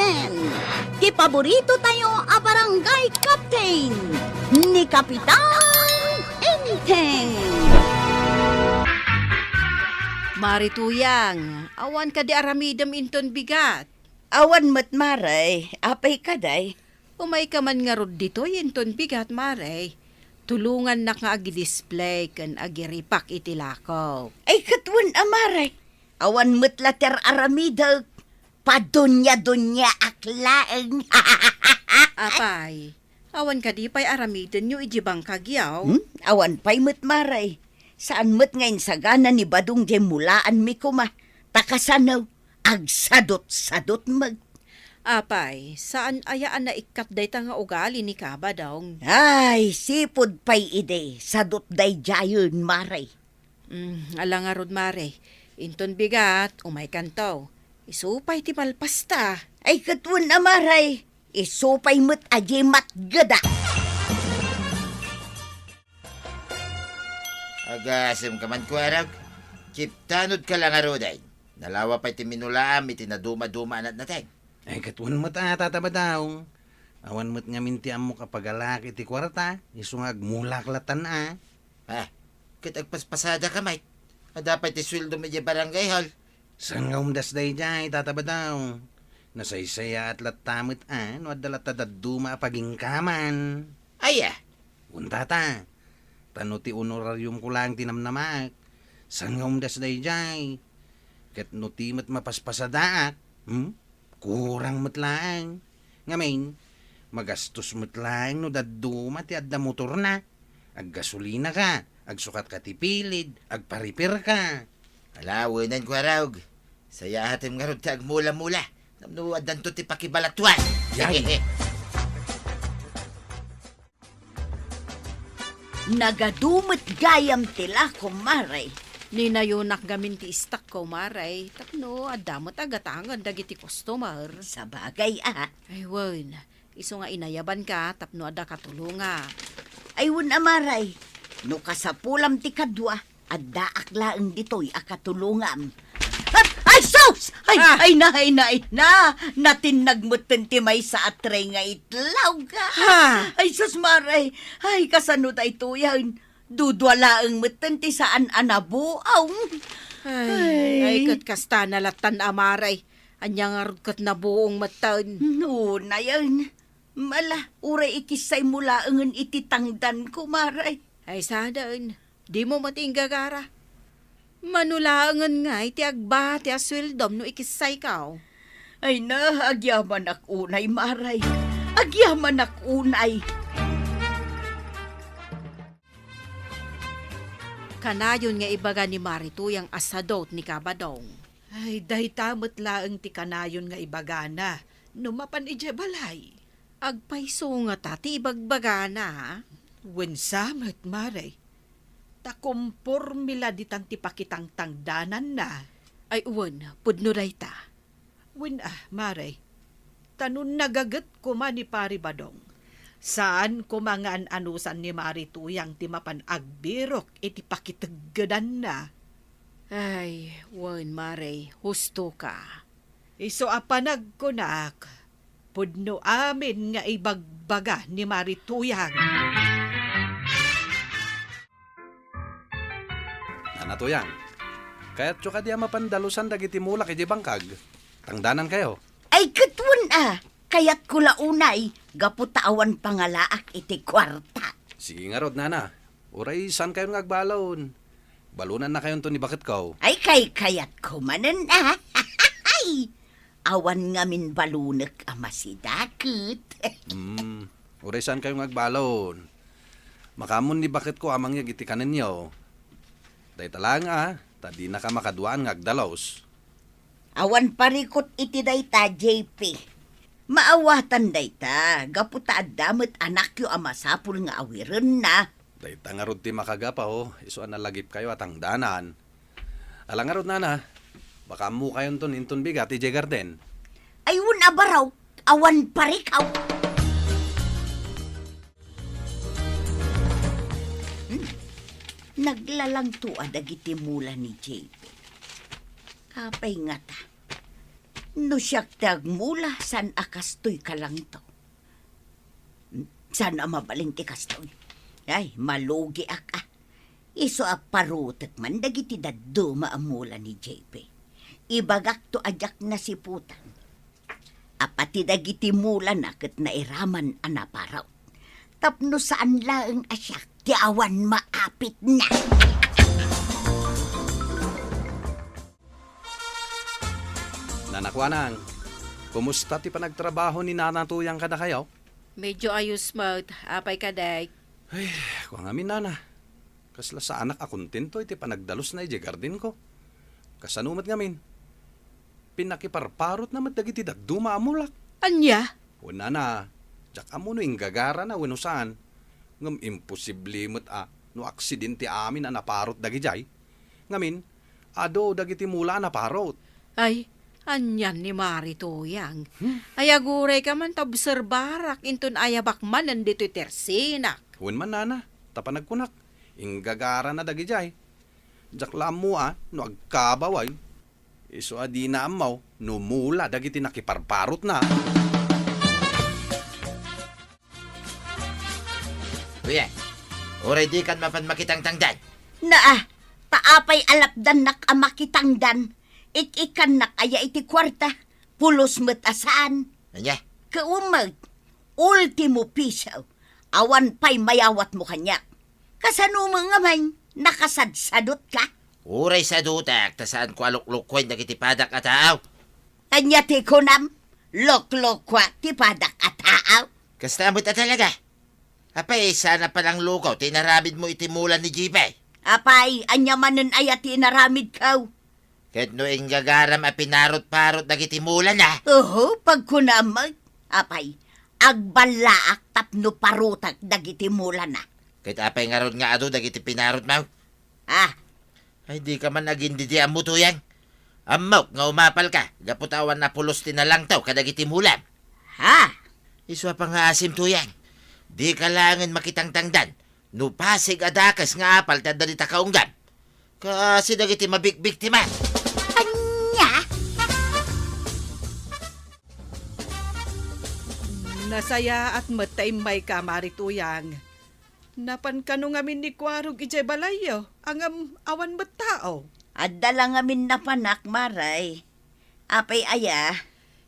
Captain! Ti paborito tayo a barangay captain ni Kapitan Enteng! Marituyang, awan ka di aramidam inton bigat. Awan mat maray, apay kaday. Umay ka man nga rod dito inton bigat, maray. Tulungan na nga agi-display kan agiripak itilakaw. Ay katwan amaray. Awan mat later aramida. Padunya-dunya aklaeng. Apay, awan ka di pa'y aramidan nyo ijibang kagyaw. Awan pa'y mat maray. Saan mat ngayon sagana ni Badong Jemulaan mi kuma. Takasanaw, agsadot-sadot mag. Apay, saan ayaan na ikat day nga ugali ni Kabadong? Ay, sipod pa'y ide. Sadot day jayon maray. Ala nga rod, maray. Inton bigat, umay kantaw. Isupay ti malpasta. Ay katwan amaray. Isupay mat ajemat gada. Agasim ka man ko, Arag. Kiptanod ka lang aroday. Nalawa pa'y timinulaam, itinaduma-duma anat natin. Ay, katwan mo tataba daw. Awan mo't nga mintian mo kapag alaki ti kwarta, isungag mulaklatan Ah, kitagpaspasada ka, Mike. Dapat iswildo medya barangay hall. Saan nga umdas day jay, tataba daw. Nasaysaya at latamit no adalata daduma paging kaman. Ay, Untata, tano ti honorarium ko lang tinamnamak. Saan nga umdas day jay? Kat no ti mat mapaspasadaak, kurang mat lang. Ngamin, magastos mat lang no daduma ti adda motor na. Aggasolina ka, agsukat ka ti pilid, agparipir ka. alawanan ko, Arag. Saya hatim nga ron ti agmula-mula. Namno adan to ti pakibalatuan. Yay. Nagadumot gayam tila kumaray. Ninayunak gamin ti istak ko, maray. Tapno, adamot agatangan dagiti customer. Sa bagay Ay, wan. Iso nga inayaban ka, tapno ada katulunga. Ayun amaray. No kasapulam ti kadwa, adda aklaang ditoy akatulungam. Ay, sus! Ay, na! Natinagmutin ti may sa atray nga itlaw ka. Ha? Ay, sus maray. Ay, kasano tayo tuyan. Dudwalaang mutin ti saan anabuaw. Ay, kat kasta nalatan amaray. Anya nga kat na buong matan. No, na yan. Mala, uray ikisay mula angan ititangdan ko, maray. Ay, sadaan. Di mo matinggagara. Manulaangan nga, iti agba, ti aswildom no ikisay kao. Ay na, agyaman ak unay, maray. Agyaman ak unay. Kanayon nga ibaga ni Marito yung asadot ni Kabadong. Ay, dahi tamot laang ti kanayon nga ibagana. Numapan ije balay. Agpaiso nga tati ibagbaga na, ha? Wensamet, maray. Takumpor mila ditan ti pakitang tangdanan na. Ay uwan, pudno ta. Maray. Tanun nagagat ko man ni Pari Badong. Saan ko mga anusan ni Marituyang ti mapan agbirok iti pakitaggadan na. Ay, wan, Maray, husto ka. Iso apanag ko nak. Pudno amin nga ibagbaga ni Marituyang. Natuyang, kaya't tsuka di mapandalusan dagiti mulak iti bangkag. Tangdanan kayo. Ay, katwan Kayat kula unay, gaputawan pangalaak iti kwarta. Sige nga rod, nana. Uray, saan kayo ngagbalon? Balunan na kayon to ni bakit kaw. Ay, kayat ko manan Ay, awan nga min balunak ama si Dakit. Uray, saan kayo ngagbalon? Makamon ni bakit ko amang yag iti kanin niyo. Day talang tadi na ka makaduan ngagdalos. Awan parikot iti dayta, JP. Maawatan dayta, gaputa adamot anak yo amasapul nga awiren na. Day tangarod ti makagapa iso analagip kayo at ang danan. Alangarod nana, baka mo kayon ton inton bigat iti garden. Ayun abaraw, awan parikaw. Naglalang tuwa dagiti mula ni JP. Kapay nga ta. No siyak tagmula san akastoy ka lang to. San mabaling ti kastoy? Ay, malugi aka. Iso aparutek man dagiti daddo maamula ni JP. Ibagak to ajak na si putang. Apati dagiti mula na ket nairaman anaparaw. Tapno saan laeng asyak ti awan maapit na. Nanakwanang, kumusta ti panagtrabaho ni nanatuyang kada kayo? Medyo ayos mo, apay ka, day. Ay, kung amin nana. Kasla sa anak akuntinto iti panagdalos na iti garden ko. Kasanumat ngamin. Pinakiparparot na dagiti dagduma amulak. Anya? Una na, jak amo no inggagara na winusan. Ngam imposible mo't no aksidente amin na naparot dagijay. Ngamin, ado dagiti mula naparot. Ay, anyan ni Marituyang. Ay aguray ka man tabserbarak inton ayabak man nandito'y tersinak. Huwin man nana, tapanagkunak. Inggagara na dagijay. Jak lamo no agkabaway. Iso adi na amaw, no mula dagiti nakiparparot na. Kuya, oray di kan mapan makitang tangdan. Naa, paapay alapdan nak amakitangdan. Ik-ikan nak aya iti kwarta. Pulos met asaan. Anya? Kaumag, ultimo piso. Awan pa'y mayawat mo kanyak. Kasano mga man, nakasadsadot ka? Oray sa dutak, tasaan ko aluklukwen dagiti padak at taaw. Anya ti kunam, loklokwa ti padak at taaw. Kasta mo ta talaga. Apay, sana palang lukaw, tinaramid mo itimulan ni Jipay. Apay, anya manen aya ti naramid kaw. Kahit no inggagaram a pinarot-parot dagiti mulan na. Oho, pagkunamag. Apay, agbalaak tapno parutak dagiti mula na. Kahit apay nga ron nga ado dagiti pinarot mo. Ah, Ay di ka man nagindidi ang muto yan. Amaw, nga umapal ka. Gaputawan na pulos tinalang taw kadagiti mulan. ha? Iswa pa nga asim to yan. Di kalangan makitang tangdan. No pasig adakas nga apal tadalita kaunggam. Kasi dagiti mabikbiktima. Anya? Nasaya at matay may ka, Marituyang. Napan kano ngamin ni Kwarog ijay balayo, ang awan ba't tao? Adala ngamin na panak, Maray. Apay aya,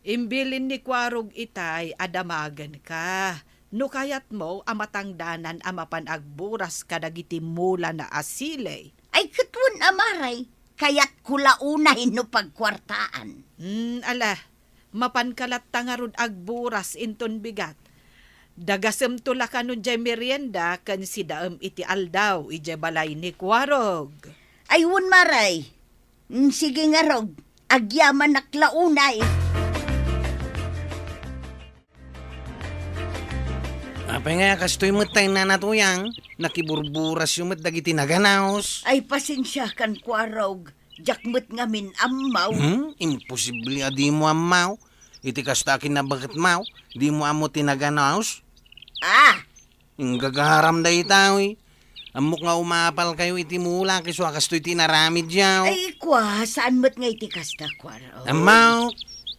Imbilin ni Kwarog itay, adamagan ka. No kayat mo, amatangdanan amapan agburas kadagiti mula na asilay. ay katwan amaray. Kaya't kulaunahin no pagkwartaan. Ala, mapankalat tangarod agburas inton bigat. Dagasem tula kanon jay merienda kan si daem iti aldaw ijay balay ni Kwarog. Ayun, Maray. Sige nga rog, agyaman naklaunay. Apay nga kastoy mo't tayo nanatuyang. Nakiburburas yung mo't dagiti naganaos. Ay pasensya kan Kwarog. Jakmut ngamin amaw. Imposible di mo amaw. Iti kastakin na bakit maw. Di mo amo tinaganaos. Ah, Inggagaram da itaw. Amok nga umapal kayo iti mula kiso akastoy tinaramid yaw. ay kwa, saan mo't nga iti kasta, Kwarog? Amaw,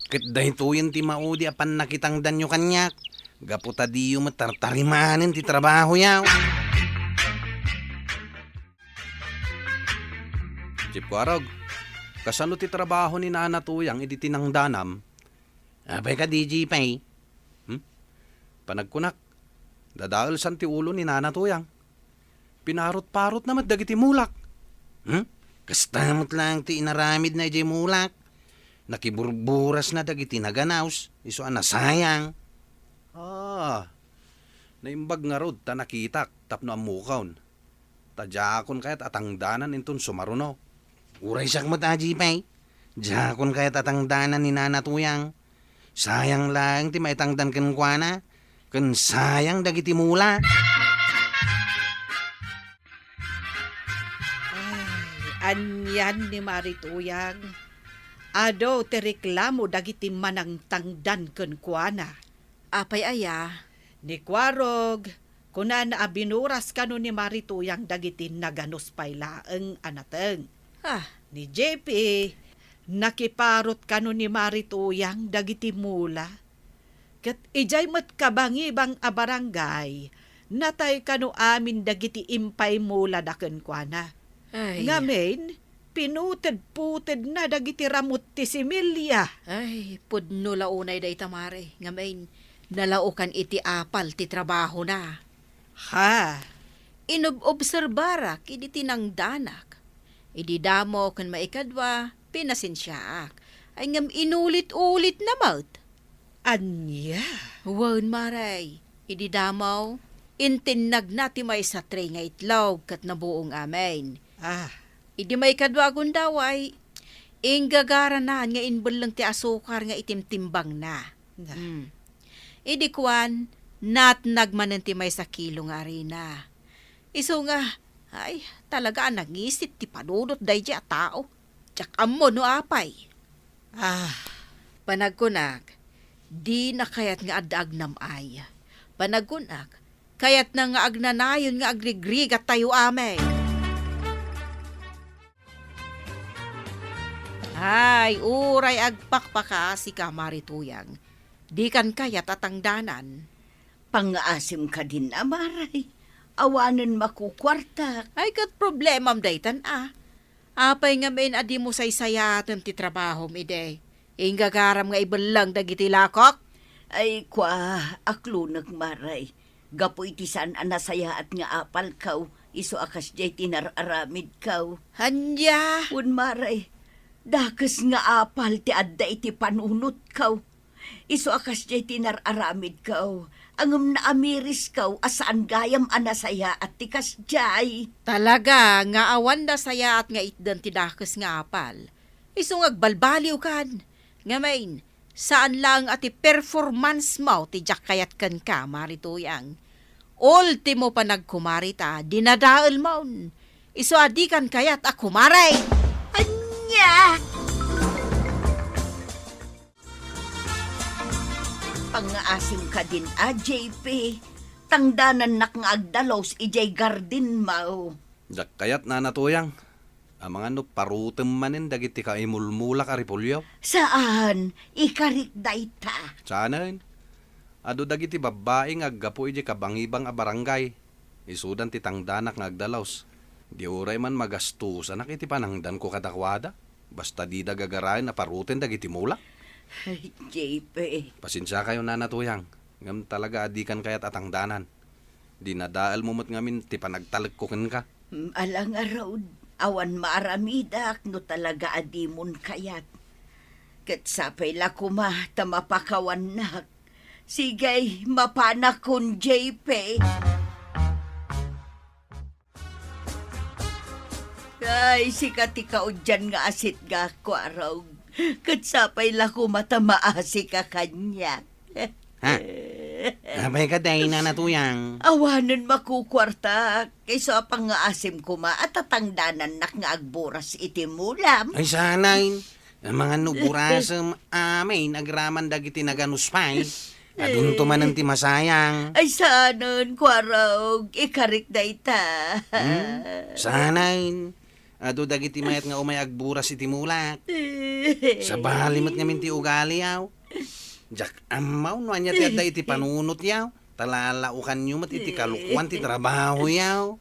kit dahituyin ti maudi apan nakitang danyo kanyak. Gaputa di yung matartarimanin ti trabaho yaw. Chip Kwarog, kasano ti trabaho ni nanatuyang iti tinangdanam? Abay ka DJ Pay. Panagkunak, dadaal san ti ulo ni nanatuyang. Pinarot-parot na dagiti mulak. Kastamot lang ti inaramid na iti mulak. Nakiburburas na dagiti naganaws. Iso nasayang. Naimbag nga rod ta nakitak tapno amukawn. Tadjakon kayat atangdanan inton sumaruno. Uray siyak mo ta, Jipay. Jakon kayat atangdanan ni nanatuyang. Sayang lang ti maitangdan ken kuana. Ken sayang dagiti mula. Anyan ni Marituyang. Ado ti reklamo dagiti manang tangdan ken kuana. Apay aya. Ni Kwarog, kuna na abinuras kano ni Marituyang dagiti naganos pay laeng anateng. Ah, Ni JP, nakiparot kano ni Marituyang dagiti mula. Kat ijay met kabangibang a barangay, natay kano amin dagiti impay mula daken kwa. Ay, Ngamen, pinuted-puted na dagiti ramot ti similya. ay, pudno launay day tamare. Ngamain, nalaukan iti apal ti trabaho na. Ha, Inob-obserbara kidi tinangdanak. Idi damo kan maikadwa, pinasensyaak. Ay ngam inulit-ulit na maut. anya. Wan maray, idi damaw, intinag na ti may sa tray nga itlog kat nabuong amin. Ah, Idi may kadwagon daw ay, inggagaranan nga inbelang ti asukar nga itimtimbang na. na. Idi kwan, natnagmanan ti may sa kilo nga arena. Iso nga, ay, talaga nangisit ti panunot day di a tao. Tsak ammo no apay. Ah, Panagkunak, di na kayat nga addaag namay. Panagkunak, kayat na nga agnanayon nga agrigrig at tayo amay. Ay, uray agpakpaka si Kamarituyang. Di kan kayat atangdanan. Pangaasim ka din, amaray. Awanan makukwarta. Ay, kat problemam daytan Apay nga main adi mo saysayatan ti trabaho mi day. Ingagaram nga ibalang dagiti lakok. Ay, kwa, aklo nagmaray. Gapo iti saan anasaya at nga apal kaw. Iso akas jay tinararamid kaw. Hanya. Un maray, dakas nga apal ti adda iti panunot kaw. Iso akas jay tinararamid kaw. Angam na amiris kaw asaan gayam anasaya at tikas jay. Talaga, nga awan na saya at nga itdan ti dakes nga apal. Isong agbalbaliw kan. Nga main, saan lang ati performance mo ti jak kayat kan ka, Marituyang. Ultimo pa nagkumarita, dinadaal maun. Iso adi kan kayat akumaray. Anya! Pangaasim ka din, JP. Tangdanan nak nga agdalos ijay garden mao. Jak kayat na natuyang. Ang mga no parutem manin dagiti ka imulmulak aripulyaw. Saan? Ikarik dayta. Sana rin. Ado dagiti babaeng aggapo iji kabangibang a barangay. Isudan ti tangdanak nga agdalaws. Di uray man magastusan iti panangdan ko kadakwada. Basta di dagagarayan na paruten dagiti mulak. Ay, JP. Pasensya kayo na natuyang. Ngam talaga adikan kayat atangdanan. Di nadaal mo mo't ngamin ti panagtalagkukin ka. Alang araw, awan maaramidak no talaga adimon kayat. Kat sapay la kuma tamapakawan nak. Sigay, mapanak kon JP. Ay, sikat ikaw dyan nga asit ga ko araw. Kat sapay la kuma tamaasi ka kanya. Ha? Abay ka day na natuyang. Awanan makukwarta, kaysa pang nga asim kuma at tatangdanan nak nga agburas iti mulam. Ay sanay. Ang mga nuburasam amin agraman dagiti naganuspay. Adun tumanan ti masayang. Ay sanon, kwarog, ikarik da ita. Sanay. Ado dagiti mayat nga umay agburas iti mulak. Sa balimot ngamin ti ugali yaw. Jak amaw no anya ti adda iti panunot yaw. Talalaukan nyo mat iti kalukwan ti trabaho yaw.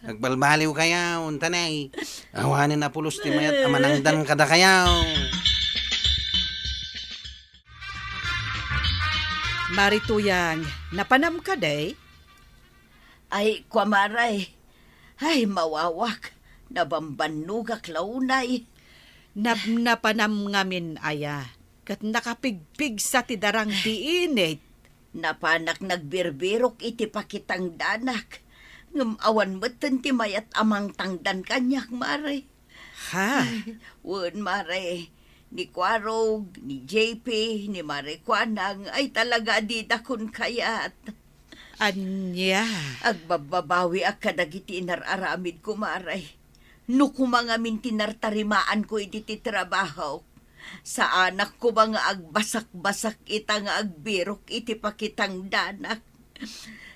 Nagbalbaliw kayaw, tanay. Awanin na pulos ti mayat amanangdan kada kayaw. Marituyang, napanam ka day? Ay, kwamaray. Ay, mawawak. Nabambanugak launay. Napanam ngamin aya. Kat nakapigpig sa tidarang diinit. Napanak nagbirbirok iti pakitang danak. Ngam awan mo't ti mayat amang tangdan kanyak, maray. Ha? Wan, maray. Ni Kwarog, ni JP, ni Maray Kwanang, ay talaga di dakon kayat. Anya? Agbababawi ak kadagiti inararamid ko, maray. No kumangamin tinartarimaan ko iti trabaho. Sa anak ko mga agbasak-basak ita nga agbirok iti pakitang danak.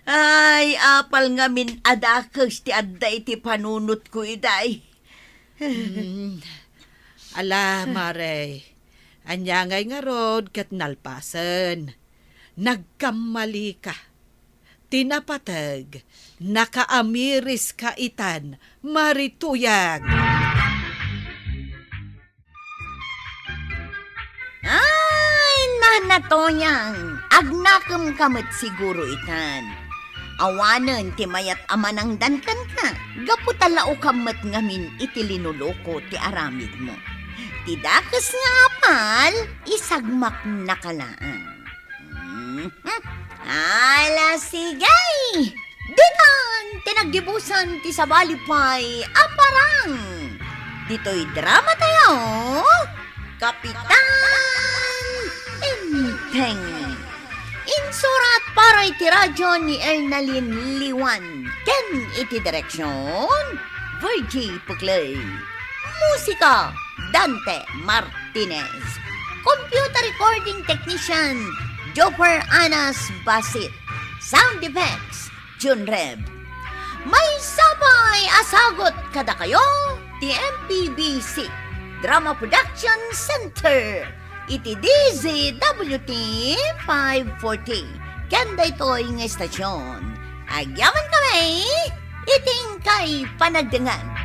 Ay, apal ngamin adakas ti adda iti panunot ko iday. Ala, Maray. Anya ngay nga rod kat nalpasan. Nagkamali ka. Tinapatag. Nakaamiris ka itan. Marituyag. Ay, nanatoyang. Agnakam kamot siguro itan. Awanan ti mayat amanang dankan ka. Gaputalao kamot ngamin iti linuloko ti aramid mo. Ti dakas nga apal, isagmak nakalaan. Ala sigay! Ditan, tinagdibusan ti sabalipay, aparang! Dito'y drama tayo, Kapitan Inteng. Insurat para iti radyo ni Ernalyn Liwan. Ken iti direksyon, Virgie Puclay. Musika, Dante Martinez. Computer recording technician, Jopper Anas Basit. Sound effects, Jun Reb. May sabay asagot kada kayo, ti MPBC Drama Production Center. Iti DZWT 540. Kanda ito'y ng estasyon. Agyaman kami, iting kay panagdangan.